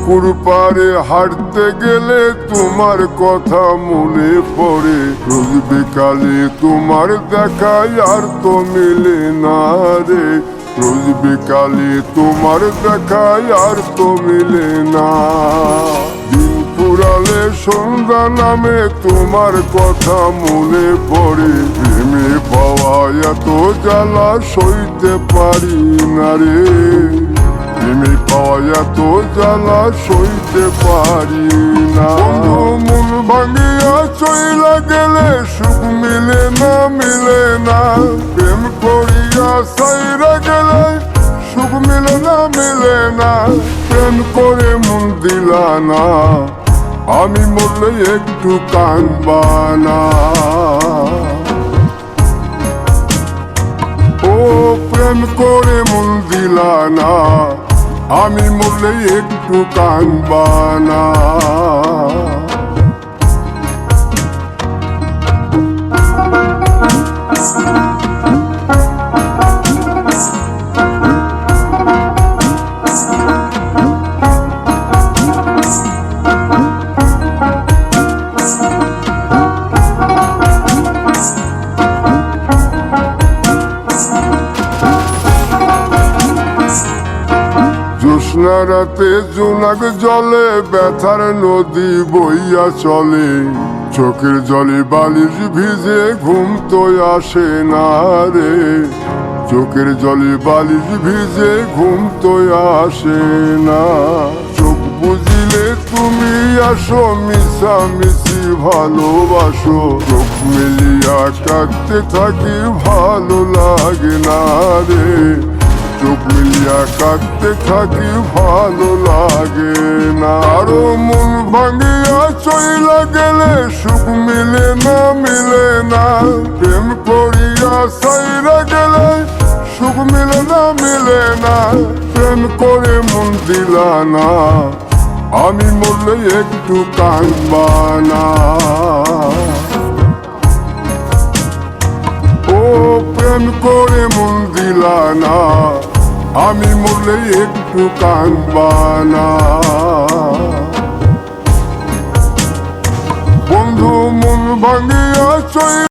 পুকুর পাড়ে হাঁটতে গেলে তোমার কথা মনে পড়ে। রোজ বিকালে তোমার দেখায় আর তো মিলে না রে। রোজ বিকালে তোমার দেখায় আর তো মিলে না। দিন ফুরালে সন্ধ্যা নামে তোমার কথা মনে পড়ে। প্রেমে পাওয়া এত জ্বালা সইতে পারি না রে। প্রেমে পাওয়া এত জ্বালা সইতে পারি না। মন ভাঙিয়া চইলা গেলে সুখ মিলে না মিলে না। প্রেম করিয়া সাইরা গেলে সুখ মিলে না মিলে না। প্রেম করে মন দিলা না, আমি মরলে একটু কাঁদবা না। ও প্রেম করে মন দিলা না, আমি মরলে একটু কাঁদবা না। জ্যোৎস্না রাতে জোনাক জলে ব্যথার নদী বইয়া চলে। চোখের জলে বালিশ ভিজে ঘুম তো আসে না রে। চোখের জলে বালিশ ভিজে ঘুম তো আসে না। চোখ বুঝিলে তুমি আসো, মিশামিশি ভালোবাসো। চোখ মিলিয়া কাঁদতে থাকি ভালো লাগে না রে। চোখ মিলিয়া কাঁদতে থাকি ভালো লাগে না। আরো মন ভাঙিয়া চইলা গেলে সুখ মিলে না মিলে না। প্রেম করিয়া সাইরা গেলে সুখ মিলে না মিলে না। প্রেম করে মন দিলা না, আমি মরলে একটু কাঁদবা না। ও প্রেম করে মন দিলা না, আমি মরলে একটু কাঁদবা না। বন্ধু মন ভাঙিয়া চই